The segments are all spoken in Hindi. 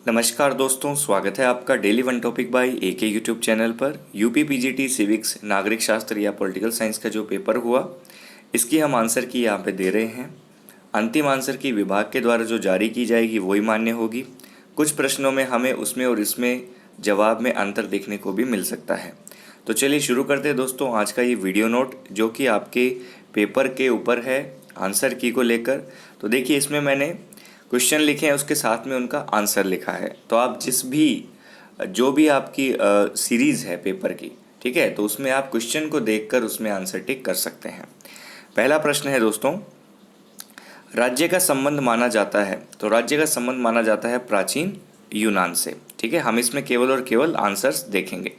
नमस्कार दोस्तों, स्वागत है आपका daily one topic by AK YouTube channel पर। यूपी पीजीटी सिविक्स नागरिक शास्त्र या पॉलिटिकल साइंस का जो पेपर हुआ, इसकी हम आंसर की यहाँ पे दे रहे हैं। अंतिम आंसर की विभाग के द्वारा जो जारी की जाएगी वही मान्य होगी। कुछ प्रश्नों में हमें उसमें और इसमें जवाब में अंतर देखने को भी मिल सकता है। तो चलिए शुरू करते हैं दोस्तों आज का ये वीडियो नोट, जो कि आपके पेपर के ऊपर है आंसर की को लेकर। तो देखिए, इसमें मैंने क्वेश्चन लिखे हैं, उसके साथ में उनका आंसर लिखा है। तो आप जो भी आपकी सीरीज़ है पेपर की, ठीक है, तो उसमें आप क्वेश्चन को देखकर उसमें आंसर टिक कर सकते हैं। पहला प्रश्न है दोस्तों, राज्य का संबंध माना जाता है। तो राज्य का संबंध माना जाता है प्राचीन यूनान से। ठीक है, हम इसमें केवल और केवल आंसर्स देखेंगे।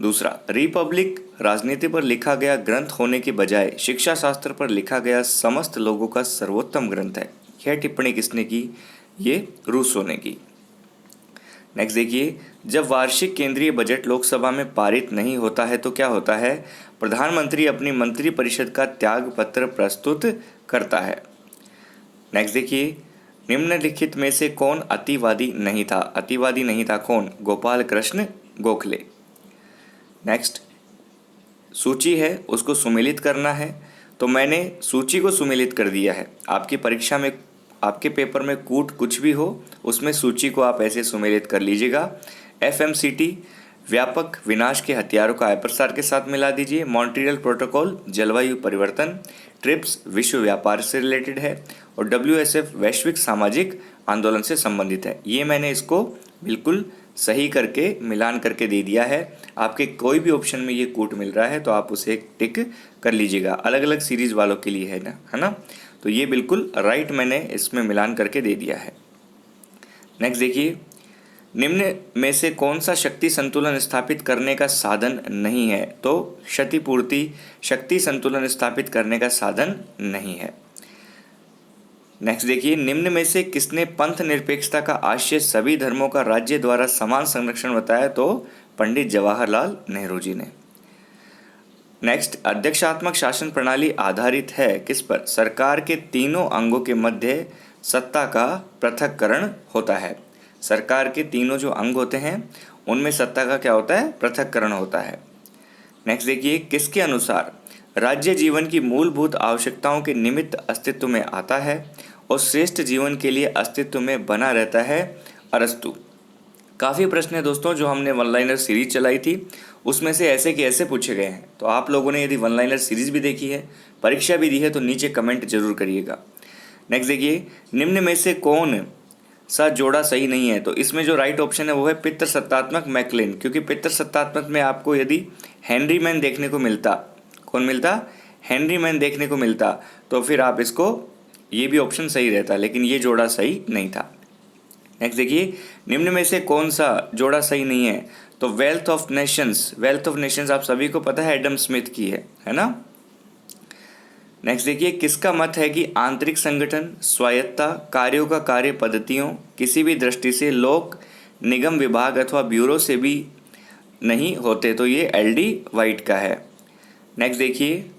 दूसरा, रिपब्लिक राजनीति पर लिखा गया ग्रंथ होने के बजाय शिक्षा शास्त्र पर लिखा गया समस्त लोगों का सर्वोत्तम ग्रंथ है। यह टिप्पणी किसने की? ये रूसो ने की। नेक्स्ट देखिए, जब वार्षिक केंद्रीय बजट लोकसभा में पारित नहीं होता है तो क्या होता है? प्रधानमंत्री अपनी मंत्रिपरिषद का त्याग पत्र प्रस्तुत करता है। नेक्स्ट देखिए, निम्नलिखित में से कौन अतिवादी नहीं था? अतिवादी नहीं था कौन? गोपाल कृष्ण गोखले। नेक्स्ट, सूची है, उसको सुमेलित करना है। तो मैंने सूची को सुमेलित कर दिया है। आपकी परीक्षा में, आपके पेपर में कूट कुछ भी हो, उसमें सूची को आप ऐसे सुमेलित कर लीजिएगा। FMCT व्यापक विनाश के हथियारों का अप्रसार के साथ मिला दीजिए। मॉन्ट्रियल प्रोटोकॉल जलवायु परिवर्तन। ट्रिप्स विश्व व्यापार से रिलेटेड है। और WSF वैश्विक सामाजिक आंदोलन से संबंधित है। ये मैंने इसको बिल्कुल सही करके मिलान करके दे दिया है। आपके कोई भी ऑप्शन में ये कूट मिल रहा है तो आप उसे टिक कर लीजिएगा। अलग अलग सीरीज वालों के लिए है ना। तो ये बिल्कुल राइट मैंने इसमें मिलान करके दे दिया है। नेक्स्ट देखिए, निम्न में से कौन सा शक्ति संतुलन स्थापित करने का साधन नहीं है? तो क्षतिपूर्ति शक्ति संतुलन स्थापित करने का साधन नहीं है। नेक्स्ट देखिए, निम्न में से किसने पंथ निरपेक्षता का आशय सभी धर्मों का राज्य द्वारा समान संरक्षण बताया? तो पंडित जवाहरलाल नेहरू जी ने। नेक्स्ट, अध्यक्षात्मक शासन प्रणाली आधारित है किस पर? सरकार के तीनों अंगों के मध्य सत्ता का पृथक्करण होता है। सरकार के तीनों जो अंग होते हैं उनमें सत्ता का क्या होता है? पृथक्करण होता है। नेक्स्ट देखिए, किसके अनुसार राज्य जीवन की मूलभूत आवश्यकताओं के निमित्त अस्तित्व में आता है और श्रेष्ठ जीवन के लिए अस्तित्व में बना रहता है? अरस्तु। काफ़ी प्रश्न है दोस्तों जो हमने वन लाइनर सीरीज चलाई थी, उसमें से ऐसे के ऐसे पूछे गए हैं। तो आप लोगों ने यदि वन लाइनर सीरीज भी देखी है, परीक्षा भी दी है, तो नीचे कमेंट जरूर करिएगा। नेक्स्ट देखिए, निम्न में से कौन सा जोड़ा सही नहीं है? तो इसमें जो राइट ऑप्शन है वो है पितृसत्तात्मक मैकलेन, क्योंकि पितृसत्तात्मक में आपको यदि हेनरी मैन देखने को मिलता, कौन मिलता? हेनरी मैन देखने को मिलता, तो फिर आप इसको, ये भी ऑप्शन सही रहता, लेकिन ये जोड़ा सही नहीं था। नेक्स्ट देखिए, निम्न में से कौन सा जोड़ा सही नहीं है? तो wealth of Nations. Wealth of Nations आप सभी को पता है एडम स्मिथ की है ना। नेक्स्ट देखिए, किसका मत है कि आंतरिक संगठन, स्वायत्ता, कार्यों का कार्य पद्धतियों किसी भी दृष्टि से लोक निगम विभाग अथवा ब्यूरो से भी नहीं होते? तो ये LD वाइट का है। नेक्स्ट देखिए,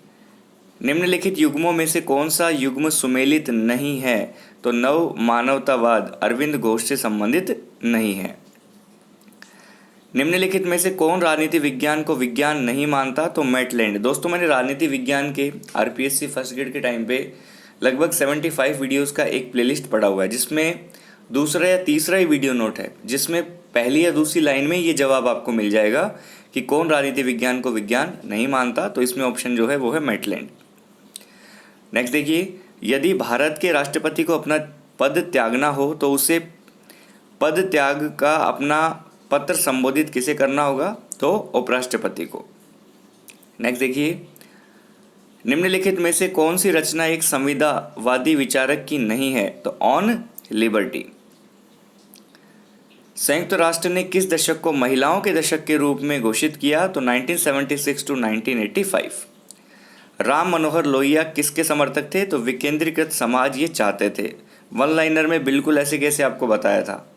निम्नलिखित युग्मों में से कौन सा युग्म सुमेलित नहीं है? तो नव मानवतावाद अरविंद घोष से संबंधित नहीं है। निम्नलिखित में से कौन राजनीति विज्ञान को विज्ञान नहीं मानता? तो मैटलैंड। दोस्तों, मैंने राजनीति विज्ञान के RPSC फर्स्ट ग्रेड के टाइम पे लगभग 75 वीडियोस का एक प्लेलिस्ट पड़ा हुआ है, जिसमें दूसरा या तीसरा ही वीडियो नोट है, जिसमें पहली या दूसरी लाइन में ये जवाब आपको मिल जाएगा कि कौन राजनीति विज्ञान को विज्ञान नहीं मानता। तो इसमें ऑप्शन जो है वो है मैटलैंड। नेक्स्ट देखिए, यदि भारत के राष्ट्रपति को अपना पद त्यागना हो तो उसे पद त्याग का अपना पत्र संबोधित किसे करना होगा? तो उपराष्ट्रपति को। नेक्स्ट देखिए, निम्नलिखित में से कौन सी रचना एक संविदावादी विचारक की नहीं है? तो ऑन लिबर्टी। संयुक्त राष्ट्र ने किस दशक को महिलाओं के दशक के रूप में घोषित किया? तो 1976 टू 1985। राम मनोहर लोहिया किसके समर्थक थे? तो विकेंद्रीकृत समाज ये चाहते थे। वन लाइनर में बिल्कुल ऐसे कैसे आपको बताया था।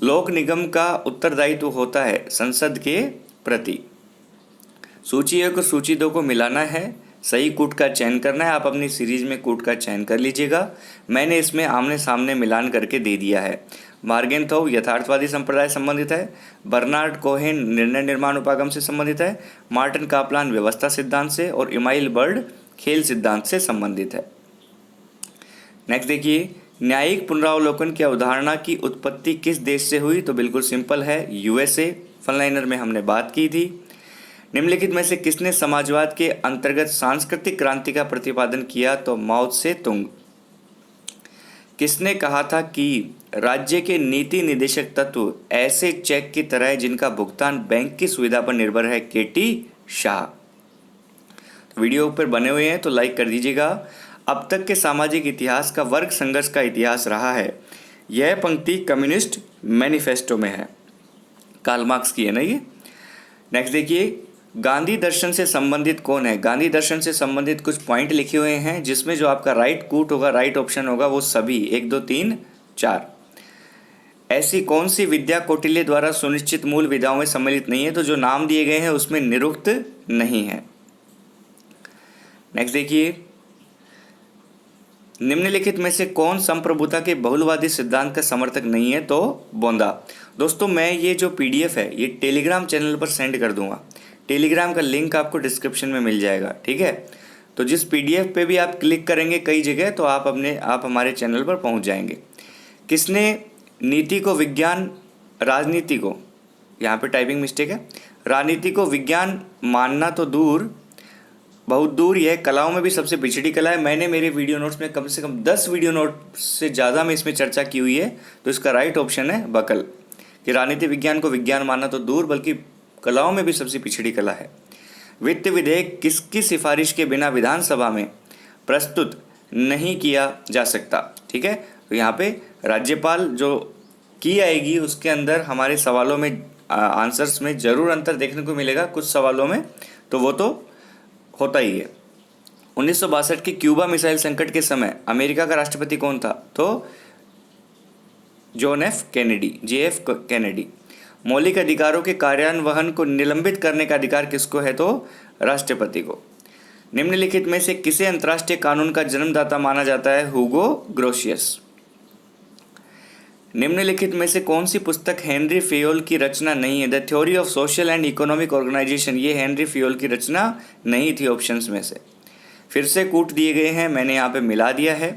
लोक निगम का उत्तरदायित्व होता है संसद के प्रति। सूची 1 और सूची 2 को मिलाना है। सही कूट का चयन करना है। आप अपनी सीरीज में कूट का चयन कर लीजिएगा। मैंने इसमें आमने सामने मिलान करके दे दिया है। मार्गेनथाउ यथार्थवादी संप्रदाय संबंधित है। बर्नार्ड कोहेन निर्णय निर्माण उपागम से संबंधित है। मार्टिन कापलान व्यवस्था सिद्धांत से और इमाइल बर्ड खेल सिद्धांत से संबंधित है। नेक्स्ट देखिए, न्यायिक पुनरावलोकन की अवधारणा की उत्पत्ति किस देश से हुई? तो बिल्कुल सिंपल है, यूएसए। फनलाइनर में हमने बात की थी। निम्नलिखित में से किसने समाजवाद के अंतर्गत सांस्कृतिक क्रांति का प्रतिपादन किया? तो माओ त्से तुंग। किसने कहा था कि राज्य के नीति निदेशक तत्व ऐसे चेक की तरह है जिनका भुगतान बैंक की सुविधा पर निर्भर है? केटी शाह। तो वीडियो पर बने हुए हैं तो लाइक कर दीजिएगा। अब तक के सामाजिक इतिहास का वर्ग संघर्ष का इतिहास रहा है। यह पंक्ति कम्युनिस्ट मैनिफेस्टो में है, कार्ल मार्क्स की है ना ये। नेक्स्ट देखिए, गांधी दर्शन से संबंधित कौन है? गांधी दर्शन से संबंधित कुछ पॉइंट लिखे हुए हैं जिसमें जो आपका राइट कूट होगा, राइट ऑप्शन होगा वो सभी 1 2 3 4। ऐसी कौन सी विद्या कौटिल्य द्वारा सुनिश्चित मूल विधाओं में सम्मिलित नहीं है? तो जो नाम दिए गए हैं उसमें निरुक्त नहीं है। नेक्स्ट देखिए, निम्नलिखित में से कौन संप्रभुता के बहुलवादी सिद्धांत का समर्थक नहीं है? तो बोंदा। दोस्तों मैं ये जो पीडीएफ है ये टेलीग्राम चैनल पर सेंड कर दूंगा। टेलीग्राम का लिंक आपको डिस्क्रिप्शन में मिल जाएगा, ठीक है। तो जिस पीडीएफ पे भी आप क्लिक करेंगे कई जगह, तो आप हमारे चैनल पर पहुंच जाएंगे। किसने नीति को विज्ञान, राजनीति को, यहाँ पे टाइपिंग मिस्टेक है, राजनीति को विज्ञान मानना तो दूर, बहुत दूर, यह कलाओं में भी सबसे पिछड़ी कला है। मैंने मेरे वीडियो नोट्स में कम से कम 10 वीडियो नोट से ज़्यादा में इसमें चर्चा की हुई है। तो इसका राइट ऑप्शन है बकल, कि राजनीति विज्ञान को विज्ञान मानना तो दूर बल्कि कलाओं में भी सबसे पिछड़ी कला है। वित्त विधेयक किसकी सिफारिश के बिना विधानसभा में प्रस्तुत नहीं किया जा सकता? ठीक है, तो यहाँ पे राज्यपाल जो की आएगी उसके अंदर हमारे सवालों में आंसर्स में ज़रूर अंतर देखने को मिलेगा। कुछ सवालों में तो वो तो होता ही है। 1962 के क्यूबा मिसाइल संकट के समय अमेरिका का राष्ट्रपति कौन था? तो John F Kennedy, JF Kennedy. मौलिक अधिकारों के कार्यान्वयन को निलंबित करने का अधिकार किसको है? तो राष्ट्रपति को। निम्नलिखित में से किसे अंतर्राष्ट्रीय कानून का जन्मदाता माना जाता है? हुगो ग्रोशियस। निम्नलिखित में से कौन सी पुस्तक हेनरी फेयोल की रचना नहीं है? The theory of social and economic organisation, ये हेनरी फेयोल की रचना नहीं थी ऑप्शंस में से। फिर से कूट दिए गए हैं, मैंने यहाँ पे मिला दिया है।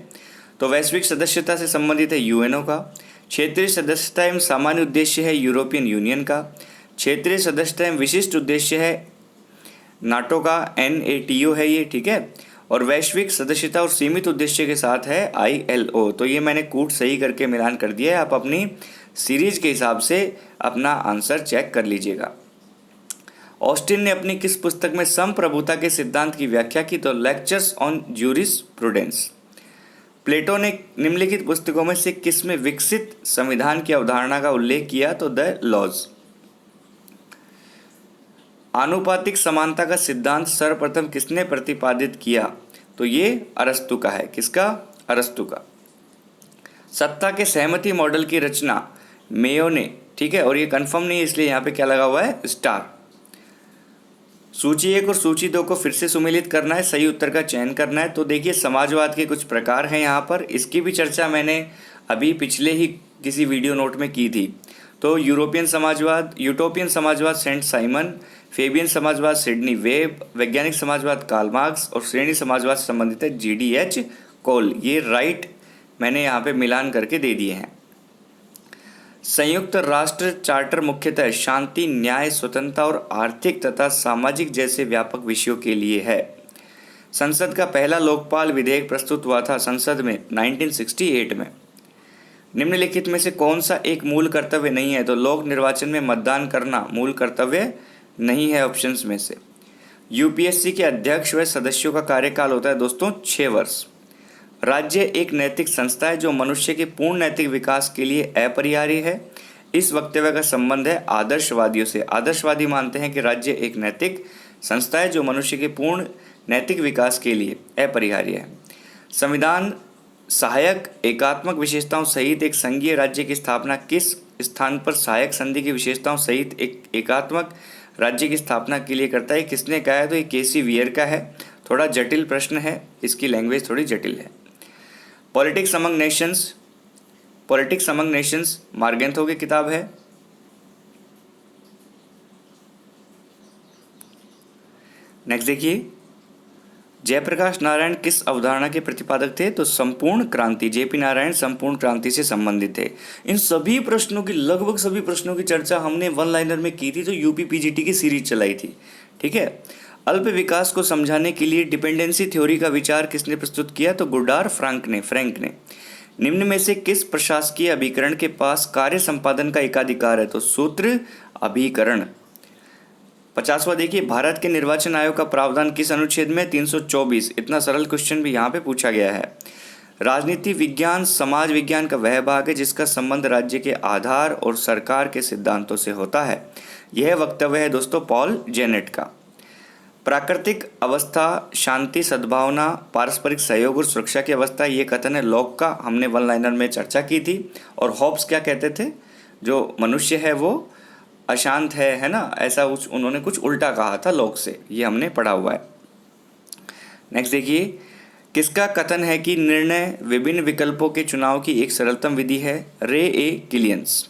तो वैश्विक सदस्यता से संबंधित है यूएनओ का। क्षेत्रीय सदस्यता एवं सामान्य उद्देश्य है यूरोपियन यूनियन का। क्षेत्रीय सदस्यता एवं विशिष्ट उद्देश्य है नाटो का, NATO है ये, ठीक है। और वैश्विक सदस्यता और सीमित उद्देश्य के साथ है ILO। तो ये मैंने कूट सही करके मिलान कर दिया है। आप अपनी सीरीज के हिसाब से अपना आंसर चेक कर लीजिएगा। ऑस्टिन ने अपनी किस पुस्तक में संप्रभुता के सिद्धांत की व्याख्या की? तो लेक्चर्स ऑन ज्यूरिस्प्रूडेंस। प्लेटो ने निम्नलिखित पुस्तकों में से किस में विकसित संविधान की अवधारणा का उल्लेख किया? तो द लॉज। आनुपातिक समानता का सिद्धांत सर्वप्रथम किसने प्रतिपादित किया? तो ये अरस्तु का है। किसका? अरस्तु का। सत्ता के सहमति मॉडल की रचना मेयो ने, ठीक है, और ये कंफर्म नहीं है इसलिए यहाँ पे क्या लगा हुआ है? स्टार। सूची 1 और सूची 2 को फिर से सुमेलित करना है, सही उत्तर का चयन करना है। तो देखिए समाजवाद के कुछ प्रकार हैं यहाँ पर, इसकी भी चर्चा मैंने अभी पिछले ही किसी वीडियो नोट में की थी। तो यूटोपियन समाजवाद सेंट साइमन, फेबियन समाजवाद सिडनी वेब, वैज्ञानिक समाजवाद कार्ल मार्क्स और श्रेणी समाजवाद से संबंधित है GDH कोल। ये राइट मैंने यहाँ पे मिलान करके दे दिए हैं। संयुक्त राष्ट्र चार्टर मुख्यतः शांति, न्याय, स्वतंत्रता और आर्थिक तथा सामाजिक जैसे व्यापक विषयों के लिए है। संसद का पहला लोकपाल विधेयक प्रस्तुत हुआ था संसद में 1968 में। निम्नलिखित में से कौन सा एक मूल कर्तव्य नहीं है? तो लोक निर्वाचन में मतदान करना मूल कर्तव्य नहीं है ऑप्शंस में से। यूपीएससी के अध्यक्ष व सदस्यों का कार्यकाल होता है दोस्तों 6 वर्ष। राज्य एक नैतिक संस्था है जो मनुष्य के पूर्ण नैतिक विकास के लिए अपरिहार्य है। इस वक्तव्य का संबंध है आदर्शवादियों से। आदर्शवादी मानते हैं कि राज्य एक नैतिक संस्था है जो मनुष्य के पूर्ण नैतिक विकास के लिए अपरिहार्य है। संविधान सहायक एकात्मक विशेषताओं सहित एक संघीय राज्य की स्थापना किस स्थान पर सहायक संधि की विशेषताओं सहित एक एकात्मक राज्य की स्थापना के लिए करता है? किसने कहा है? तो ये KC वीयर का है। थोड़ा जटिल प्रश्न है, इसकी लैंग्वेज थोड़ी जटिल है। पॉलिटिक्स अमंग नेशंस मार्गेंथो की किताब है। नेक्स्ट देखिए, जयप्रकाश नारायण किस अवधारणा के प्रतिपादक थे? तो संपूर्ण क्रांति। जेपी नारायण संपूर्ण क्रांति से संबंधित थे। इन सभी प्रश्नों की, लगभग सभी प्रश्नों की चर्चा हमने वन लाइनर में की थी, जो यूपी पीजीटी की सीरीज चलाई थी। ठीक है। अल्प विकास को समझाने के लिए डिपेंडेंसी थ्योरी का विचार किसने प्रस्तुत किया? तो गुडार फ्रैंक ने। निम्न में से किस प्रशासकीय अभिकरण के पास कार्य संपादन का एकाधिकार है? तो सूत्र अभिकरण। 50वां देखिए, भारत के निर्वाचन आयोग का प्रावधान किस अनुच्छेद में? 324। इतना सरल क्वेश्चन भी यहाँ पे पूछा गया है। राजनीति विज्ञान समाज विज्ञान का वह भाग है जिसका संबंध राज्य के आधार और सरकार के सिद्धांतों से होता है। यह वक्तव्य है दोस्तों पॉल जेनेट का। प्राकृतिक अवस्था, शांति, सद्भावना, पारस्परिक सहयोग और सुरक्षा की अवस्था, ये कथन है लॉक का। हमने वन लाइनर में चर्चा की थी। और हॉब्स क्या कहते थे? जो मनुष्य है वो अशांत है ना, ऐसा उन्होंने कुछ उल्टा कहा था लॉक से, ये हमने पढ़ा हुआ है। नेक्स्ट देखिए, किसका कथन है कि निर्णय विभिन्न विकल्पों के चुनाव की एक सरलतम विधि है? रे ए किलियंस।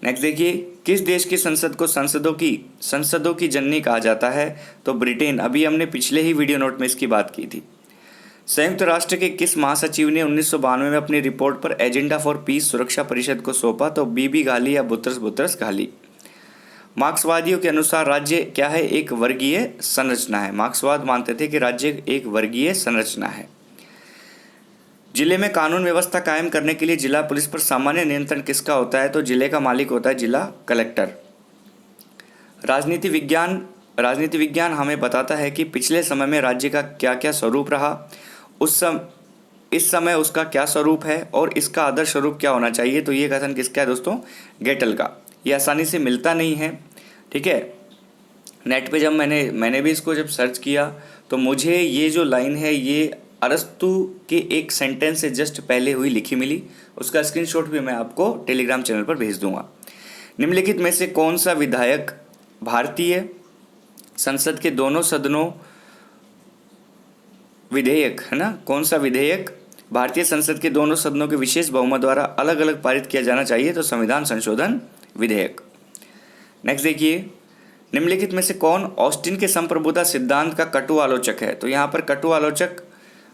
नेक्स्ट देखिए, किस देश की संसद को संसदों की जननी कहा जाता है? तो ब्रिटेन। अभी हमने पिछले ही वीडियो नोट में इसकी बात की थी। संयुक्त राष्ट्र के किस महासचिव ने 1992 में अपनी रिपोर्ट पर एजेंडा फॉर पीस सुरक्षा परिषद को सौंपा? तो बीबी घाली या बुतरस घाली। मार्क्सवादियों के अनुसार राज्य क्या है? एक वर्गीय संरचना है। मार्क्सवाद मानते थे कि राज्य एक वर्गीय संरचना है। जिले में कानून व्यवस्था कायम करने के लिए जिला पुलिस पर सामान्य नियंत्रण किसका होता है? तो जिले का मालिक होता है जिला कलेक्टर। राजनीति विज्ञान हमें बताता है कि पिछले समय में राज्य का क्या क्या स्वरूप रहा, इस समय उसका क्या स्वरूप है और इसका आदर्श स्वरूप क्या होना चाहिए। तो ये कथन किसका है दोस्तों? गेटल का। ये आसानी से मिलता नहीं है। ठीक है। नेट पे जब मैंने भी इसको जब सर्च किया तो मुझे ये जो लाइन है ये अरस्तु के एक सेंटेंस से जस्ट पहले हुई लिखी मिली। उसका स्क्रीनशॉट भी मैं आपको टेलीग्राम चैनल पर भेज दूंगा। निम्नलिखित में से कौन सा विधायक भारतीय संसद के दोनों सदनों विधेयक है ना, कौन सा विधेयक भारतीय संसद के दोनों सदनों के विशेष बहुमत द्वारा अलग अलग पारित किया जाना चाहिए? तो संविधान संशोधन विधेयक। नेक्स्ट देखिए, निम्नलिखित में से कौन ऑस्टिन के संप्रभुता सिद्धांत का कटु आलोचक है? तो यहाँ पर कटु आलोचक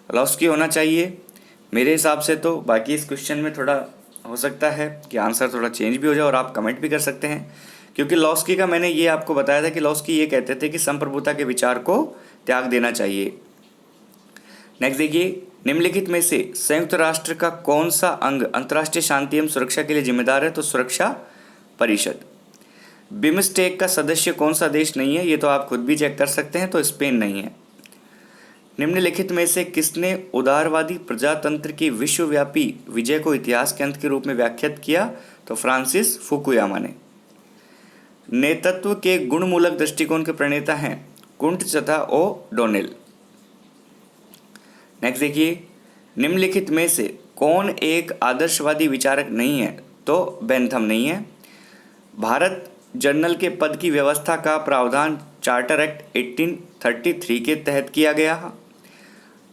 लॉस्की होना चाहिए मेरे हिसाब से। तो बाकी इस क्वेश्चन में थोड़ा हो सकता है कि आंसर थोड़ा चेंज भी हो जाए और आप कमेंट भी कर सकते हैं, क्योंकि लॉस्की का मैंने ये आपको बताया था कि लॉस्की ये कहते थे कि संप्रभुता के विचार को त्याग देना चाहिए। नेक्स्ट देखिए, निम्नलिखित में से संयुक्त राष्ट्र का कौन सा अंग अंतर्राष्ट्रीय शांति एवं सुरक्षा के लिए जिम्मेदार है? तो सुरक्षा परिषद। बिमस्टेक का सदस्य कौन सा देश नहीं है? ये तो आप खुद भी चेक कर सकते हैं। तो स्पेन नहीं है। निम्नलिखित में से किसने उदारवादी प्रजातंत्र की विश्वव्यापी विजय को इतिहास के अंत के रूप में व्याख्यात किया? तो फ्रांसिस फुकुयामा ने। नेतृत्व के गुणमूलक दृष्टिकोण के प्रणेता हैं कुंट तथा ओ डोनेल। नेक्स्ट देखिए, निम्नलिखित में से कौन एक आदर्शवादी विचारक नहीं है? तो बेंथम नहीं है। भारत जनरल के पद की व्यवस्था का प्रावधान चार्टर एक्ट 1833 के तहत किया गया।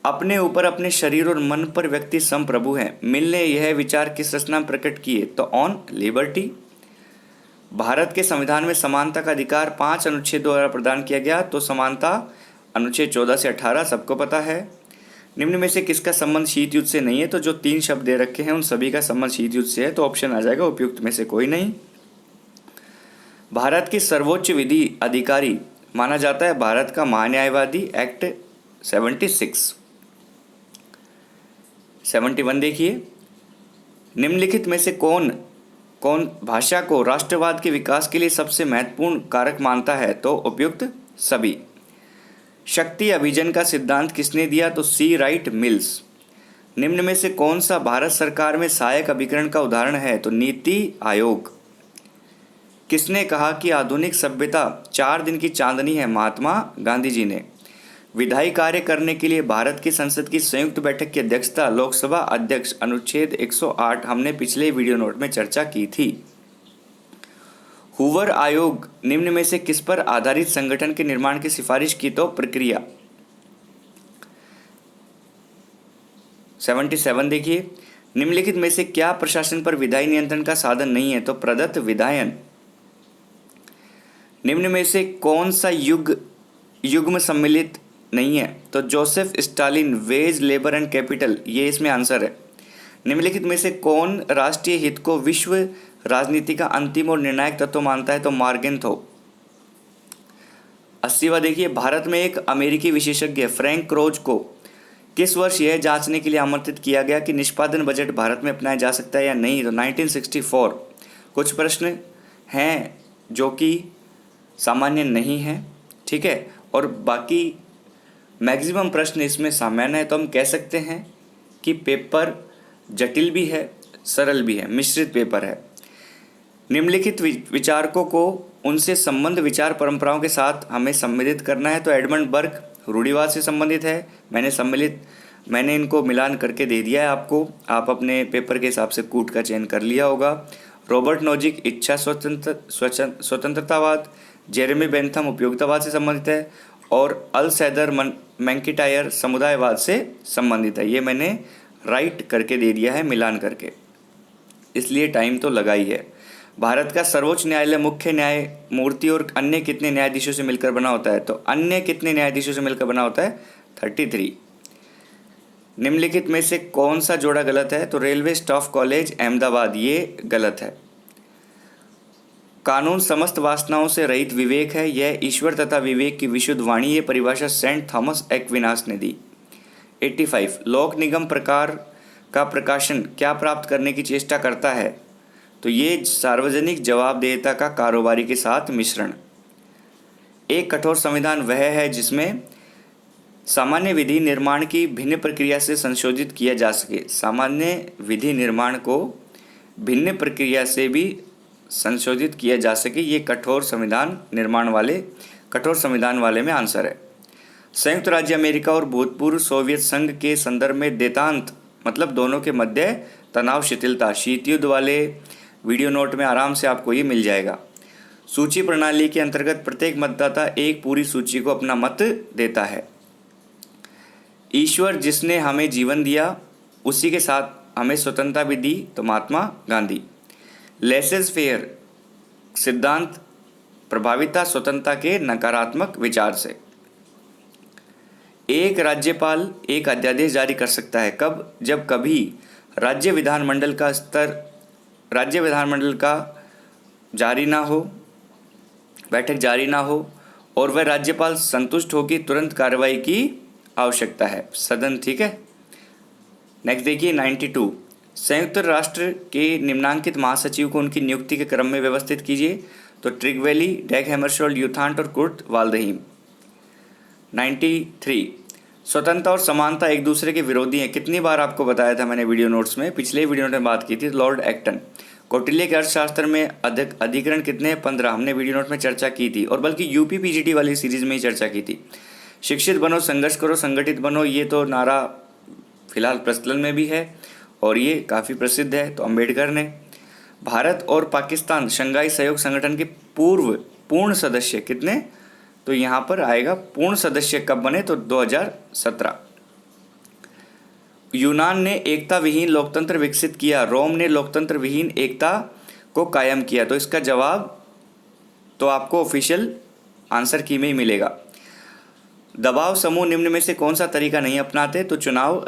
अपने ऊपर, अपने शरीर और मन पर व्यक्ति संप्रभु है। मिल ने यह विचार किस रचना में प्रकट किए? तो ऑन लिबर्टी। भारत के संविधान में समानता का अधिकार 5 अनुच्छेदों द्वारा प्रदान किया गया। तो समानता अनुच्छेद 14 से 18 सबको पता है। निम्न में से किसका संबंध शीत युद्ध से नहीं है? तो जो 3 शब्द दे रखे हैं उन सभी का संबंध शीत युद्ध से है। तो ऑप्शन आ जाएगा उपयुक्त में से कोई नहीं। भारत की सर्वोच्च विधि अधिकारी माना जाता है भारत का महान्यायवादी, एक्ट 71 देखिए, निम्नलिखित में से कौन भाषा को राष्ट्रवाद के विकास के लिए सबसे महत्वपूर्ण कारक मानता है? तो उपयुक्त सभी। शक्ति अभिजन का सिद्धांत किसने दिया? तो सी राइट मिल्स। निम्न में से कौन सा भारत सरकार में सहायक अभिकरण का उदाहरण है? तो नीति आयोग। किसने कहा कि आधुनिक सभ्यता 4 दिन की चांदनी है? महात्मा गांधी जी ने। विधायी कार्य करने के लिए भारत की संसद की संयुक्त बैठक की अध्यक्षता लोकसभा अध्यक्ष, अनुच्छेद 108 हमने पिछले वीडियो नोट में चर्चा की थी। हूवर आयोग निम्न में से किस पर आधारित संगठन के निर्माण की सिफारिश की? तो प्रक्रिया। 77 देखिए, निम्नलिखित में से क्या प्रशासन पर विधायी नियंत्रण का साधन नहीं है? तो प्रदत्त विधायन। निम्न में से कौन सा युग्म सम्मिलित नहीं है? तो Joseph Stalin, wage, labour and capital, ये इसमें आंसर है। निम्नलिखित में से कौन राष्ट्रीय हित को विश्व राजनीति का अंतिम और निर्णायक तत्व मानता है? तो मार्गेंथो। 80वां देखिए, भारत में एक अमेरिकी विशेषज्ञ फ्रैंक क्रोज को किस वर्ष यह जांचने के लिए आमंत्रित किया गया कि निष्पादन बजट भारत में अपनाया जा सकता है या नहीं? तो 1964। कुछ प्रश्न हैं जो कि सामान्य नहीं है, ठीक है, और बाकी मैक्सिमम प्रश्न इसमें सामान्य है। तो हम कह सकते हैं कि पेपर जटिल भी है, सरल भी है, मिश्रित पेपर है। निम्नलिखित विचारकों को उनसे संबंध विचार परंपराओं के साथ हमें सम्मिलित करना है। तो एडमंड बर्क रूढ़िवाद से संबंधित है। मैंने इनको मिलान करके दे दिया है आपको, आप अपने पेपर के हिसाब से कूट का चयन कर लिया होगा। रॉबर्ट नोजिक इच्छा स्वतंत्रतावाद, जेरेमी बेंथम उपयोगितावाद से संबंधित है, और अल्सैदर मैंकिटायर समुदायवाद से संबंधित है। ये मैंने राइट करके दे दिया है मिलान करके, इसलिए टाइम तो लगा ही है। भारत का सर्वोच्च न्यायालय मुख्य न्यायमूर्ति और अन्य कितने न्यायाधीशों से मिलकर बना होता है? तो अन्य कितने न्यायाधीशों से मिलकर बना होता है? 33। निम्नलिखित में से कौन सा जोड़ा गलत है? तो रेलवे स्टाफ कॉलेज अहमदाबाद, ये गलत है। कानून समस्त वासनाओं से रहित विवेक है, यह ईश्वर तथा विवेक की विशुद्ध वाणी। ये परिभाषा सेंट थॉमस एक्विनास ने दी। 85। लोक निगम प्रकार का प्रकाशन क्या प्राप्त करने की चेष्टा करता है? तो ये सार्वजनिक जवाबदेहिता का कारोबारी के साथ मिश्रण। एक कठोर संविधान वह है जिसमें सामान्य विधि निर्माण की भिन्न प्रक्रिया से संशोधित किया जा सके। सामान्य विधि निर्माण को भिन्न प्रक्रिया से भी संशोधित किया जा सके, ये कठोर संविधान वाले में आंसर है। संयुक्त राज्य अमेरिका और भूतपूर्व सोवियत संघ के संदर्भ में देतांत मतलब दोनों के मध्य तनाव शिथिलता, शीत युद्ध वाले वीडियो नोट में आराम से आपको ये मिल जाएगा। सूची प्रणाली के अंतर्गत प्रत्येक मतदाता एक पूरी सूची को अपना मत देता है। ईश्वर जिसने हमें जीवन दिया उसी के साथ हमें स्वतंत्रता भी दी, तो महात्मा गांधी। लेसेस फेयर सिद्धांत प्रभाविता स्वतंत्रता के नकारात्मक विचार से। एक राज्यपाल एक अध्यादेश जारी कर सकता है कब? जब कभी राज्य विधानमंडल का बैठक जारी ना हो और वह राज्यपाल संतुष्ट हो कि तुरंत कार्रवाई की आवश्यकता है, सदन, ठीक है। नेक्स्ट देखिए 92। संयुक्त राष्ट्र के निम्नांकित महासचिव को उनकी नियुक्ति के क्रम में व्यवस्थित कीजिए। तो ट्रिगवेली, डैग हैमरशोल्ड, यूथांट और कुर्ट वाल्डहीम। 93। स्वतंत्रता और समानता एक दूसरे के विरोधी हैं। कितनी बार आपको बताया था मैंने वीडियो नोट्स में, पिछले वीडियो में बात की थी, लॉर्ड एक्टन। कौटिल्य के अर्थशास्त्र में अधिकरण कितने? 15, हमने वीडियो नोट में चर्चा की थी, और बल्कि यूपी पीजीटी वाली सीरीज में ही चर्चा की थी। शिक्षित बनो, संघर्ष करो, संगठित बनो, ये तो नारा फिलहाल प्रचलन में भी है और ये काफ़ी प्रसिद्ध है, तो अम्बेडकर ने। भारत और पाकिस्तान शंघाई सहयोग संगठन के पूर्व पूर्ण सदस्य कितने? तो यहाँ पर आएगा पूर्ण सदस्य कब बने? तो 2017। यूनान ने एकता विहीन लोकतंत्र विकसित किया, रोम ने लोकतंत्र विहीन एकता को कायम किया। तो इसका जवाब तो आपको ऑफिशियल आंसर की में ही मिलेगा। दबाव समूह निम्न में से कौन सा तरीका नहीं अपनाते? तो चुनाव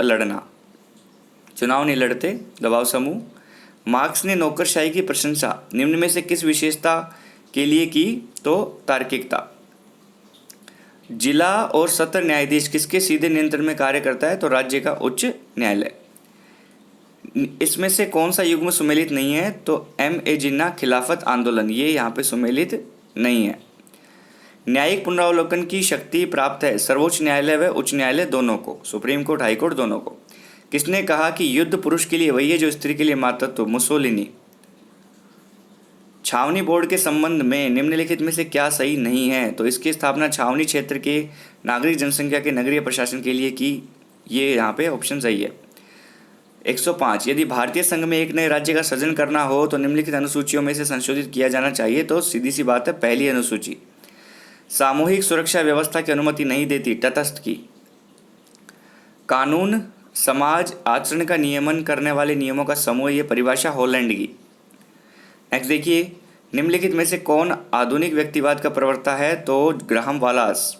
नहीं लड़ते दबाव समूह। मार्क्स ने नौकरशाही की प्रशंसा निम्न में से किस विशेषता के लिए की? तो तार्किकता। जिला और सत्र न्यायाधीश किसके सीधे नियंत्रण में कार्य करता है? तो राज्य का उच्च न्यायालय। इसमें से कौन सा युग्म सुमेलित नहीं है? तो M.A. जिन्ना, खिलाफत आंदोलन, ये यहाँ पे सुमेलित नहीं है। न्यायिक पुनरावलोकन की शक्ति प्राप्त है सर्वोच्च न्यायालय व उच्च न्यायालय दोनों को, सुप्रीम कोर्ट, हाई कोर्ट दोनों को। किसने कहा कि युद्ध पुरुष के लिए वही है जो स्त्री के लिए मातृत्व? मुसोलिनी। छावनी बोर्ड के संबंध में निम्नलिखित में से क्या सही नहीं है? तो इसकी स्थापना छावनी क्षेत्र के नागरिक जनसंख्या के नगरीय प्रशासन के लिए की, ये यहाँ पे ऑप्शन सही है। 105। यदि भारतीय संघ में एक नए राज्य का सृजन करना हो तो निम्नलिखित अनुसूचियों में से संशोधित किया जाना चाहिए। तो सीधी सी बात है, पहली अनुसूची। सामूहिक सुरक्षा व्यवस्था की अनुमति नहीं देती, तटस्थ की। कानून समाज आचरण का नियमन करने वाले नियमों का समूह, ये परिभाषा हॉलैंड की। नेक्स्ट देखिए, निम्नलिखित में से कौन आधुनिक व्यक्तिवाद का प्रवक्ता है? तो ग्राहम वालास।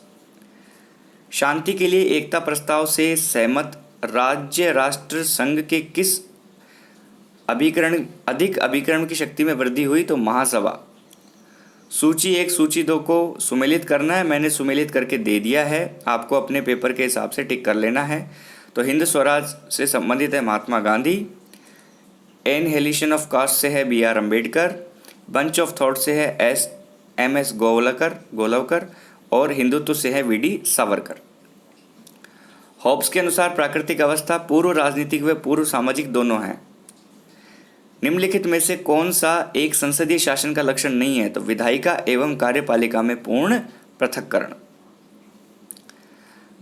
शांति के लिए एकता प्रस्ताव से सहमत राज्य राष्ट्र संघ के किस अधिक अभिकरण की शक्ति में वृद्धि हुई? तो महासभा। सूची 1 सूची 2 को सुमेलित करना है, मैंने सुमेलित करके दे दिया है, आपको अपने पेपर के हिसाब से टिक कर लेना है। तो हिंद स्वराज से संबंधित है Mahatma Gandhi, annihilation of caste से है B R Ambedkar, bunch of thought से है एम एस गोलवकर और हिंदुत्व से है वी.डी. सावरकर। हॉब्स के अनुसार प्राकृतिक अवस्था पूर्व राजनीतिक व पूर्व सामाजिक दोनों हैं। निम्नलिखित में से कौन सा एक संसदीय शासन का लक्षण नहीं है? तो विधायिका एवं कार्यपालिका में पूर्ण पृथक्करण।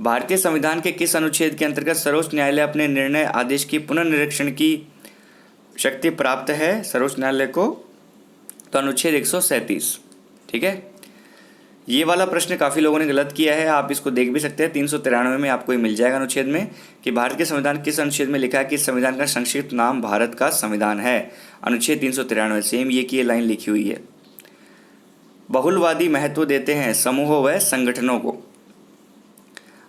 भारतीय संविधान के किस अनुच्छेद के अंतर्गत सर्वोच्च न्यायालय अपने निर्णय आदेश की पुनर्निरीक्षण की शक्ति प्राप्त है सर्वोच्च न्यायालय को? तो अनुच्छेद 137। ठीक है, ये वाला प्रश्न काफ़ी लोगों ने गलत किया है, आप इसको देख भी सकते हैं। 393 में आपको ये मिल जाएगा अनुच्छेद में कि भारत के संविधान किस अनुच्छेद में लिखा है कि संविधान का संक्षिप्त नाम भारत का संविधान है। अनुच्छेद 393 सेम ये की ये लाइन लिखी हुई है। बहुलवादी महत्व देते हैं समूहों व संगठनों को।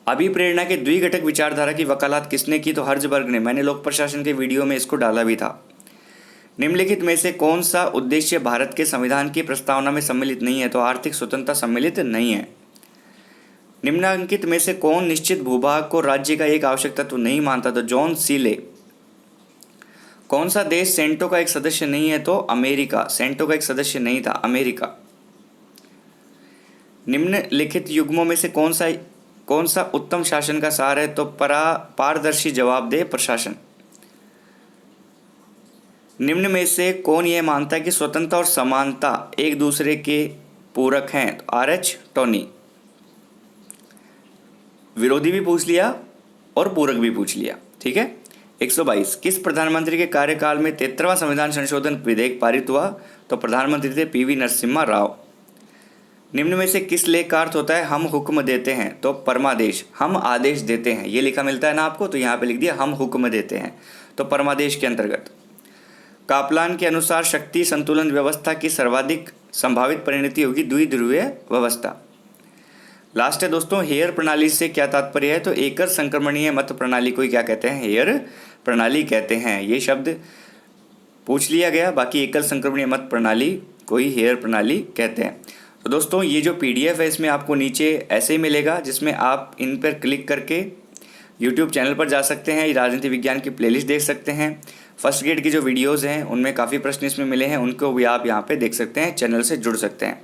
अभिप्रेरणा के द्विघटक विचारधारा की वकालत किसने की? तो हर्जबर्ग ने। मैंने लोक प्रशासन के वीडियो में इसको डाला भी था। निम्नलिखित में से कौन सा उद्देश्य भारत के संविधान की प्रस्तावना में सम्मिलित नहीं है? तो आर्थिक स्वतंत्रता सम्मिलित नहीं है। निम्नांकित में से कौन निश्चित भूभाग को राज्य का एक आवश्यक तत्व नहीं मानता? तो जॉन सीले। कौन सा देश सेंटो का एक सदस्य नहीं है? तो अमेरिका। सेंटो का एक सदस्य नहीं था, अमेरिका। निम्नलिखित युग्मों में से कौन सा उत्तम शासन का सार है? तो पारदर्शी जवाबदेह प्रशासन। निम्न में से कौन यह मानता है कि स्वतंत्रता और समानता एक दूसरे के पूरक हैं? तो आर.एच. टोनी। विरोधी भी पूछ लिया और पूरक भी पूछ लिया। ठीक है। 122 किस प्रधानमंत्री के कार्यकाल में 73वां संविधान संशोधन विधेयक पारित हुआ? तो प्रधानमंत्री थे पी.वी. नरसिम्हा राव। निम्न में से किस लेख का अर्थ होता है हम हुक्म देते हैं? तो परमादेश। हम आदेश देते हैं, ये लिखा मिलता है ना आपको, तो यहाँ पे लिख दिया हम हुक्म देते हैं, तो परमादेश के अंतर्गत। कापलान के अनुसार शक्ति संतुलन व्यवस्था की सर्वाधिक संभावित परिणति होगी द्विध्रुवीय व्यवस्था। लास्ट है दोस्तों, हेयर प्रणाली से क्या तात्पर्य है? तो एकल संक्रमणीय मत प्रणाली को क्या कहते हैं? हेयर प्रणाली कहते हैं। ये शब्द पूछ लिया गया, बाकी एकल संक्रमणीय मत प्रणाली को ही हेयर प्रणाली कहते हैं। तो दोस्तों ये जो PDF है इसमें आपको नीचे ऐसे ही मिलेगा, जिसमें आप इन पर क्लिक करके YouTube चैनल पर जा सकते हैं, राजनीति विज्ञान की प्लेलिस्ट देख सकते हैं। फर्स्ट ग्रेड की जो वीडियोस हैं उनमें काफ़ी प्रश्न इसमें मिले हैं, उनको भी आप यहाँ पे देख सकते हैं, चैनल से जुड़ सकते हैं।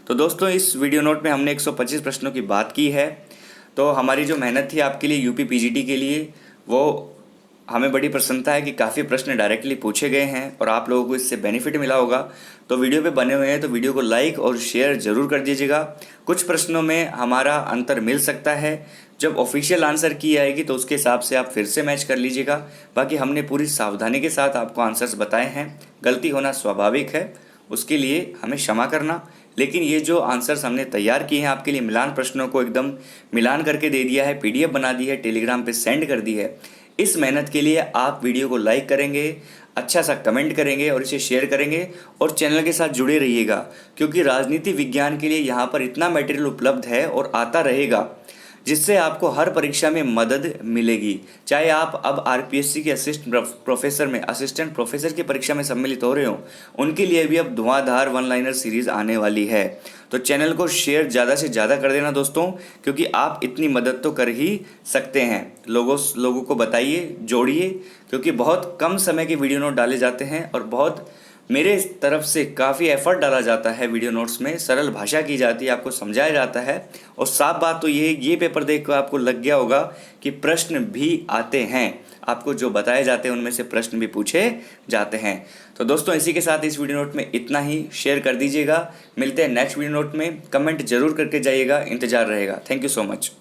तो दोस्तों इस वीडियो नोट में हमने 125 प्रश्नों की बात की है। तो हमारी जो मेहनत थी आपके लिए UP PGT के लिए, वो हमें बड़ी प्रसन्नता है कि काफ़ी प्रश्न डायरेक्टली पूछे गए हैं और आप लोगों को इससे बेनिफिट मिला होगा। तो वीडियो पे बने हुए हैं तो वीडियो को लाइक और शेयर ज़रूर कर दीजिएगा। कुछ प्रश्नों में हमारा अंतर मिल सकता है, जब ऑफिशियल आंसर की आएगी तो उसके हिसाब से आप फिर से मैच कर लीजिएगा। बाकी हमने पूरी सावधानी के साथ आपको आंसर्स बताए हैं, गलती होना स्वाभाविक है, उसके लिए हमें क्षमा करना। लेकिन ये जो आंसर्स हमने तैयार किए हैं आपके लिए, मिलान प्रश्नों को एकदम मिलान करके दे दिया है, PDF बना दी है, टेलीग्राम पे सेंड कर दी है। इस मेहनत के लिए आप वीडियो को लाइक करेंगे, अच्छा सा कमेंट करेंगे और इसे शेयर करेंगे और चैनल के साथ जुड़े रहिएगा, क्योंकि राजनीति विज्ञान के लिए यहाँ पर इतना मटेरियल उपलब्ध है और आता रहेगा, जिससे आपको हर परीक्षा में मदद मिलेगी। चाहे आप अब RPSC के असिस्टेंट प्रोफेसर की परीक्षा में सम्मिलित हो रहे हो, उनके लिए भी अब धुआंधार वन लाइनर सीरीज़ आने वाली है। तो चैनल को शेयर ज़्यादा से ज़्यादा कर देना दोस्तों, क्योंकि आप इतनी मदद तो कर ही सकते हैं। लोगों को बताइए, जोड़िए, क्योंकि बहुत कम समय के वीडियो नोट डाले जाते हैं और बहुत मेरे तरफ से काफ़ी एफर्ट डाला जाता है। वीडियो नोट्स में सरल भाषा की जाती है, आपको समझाया जाता है। और साफ बात तो ये पेपर देख कर आपको लग गया होगा कि प्रश्न भी आते हैं, आपको जो बताए जाते हैं उनमें से प्रश्न भी पूछे जाते हैं। तो दोस्तों इसी के साथ इस वीडियो नोट में इतना ही, शेयर कर दीजिएगा। मिलते हैं नेक्स्ट वीडियो नोट में, कमेंट जरूर करके जाइएगा, इंतजार रहेगा। Thank you so much.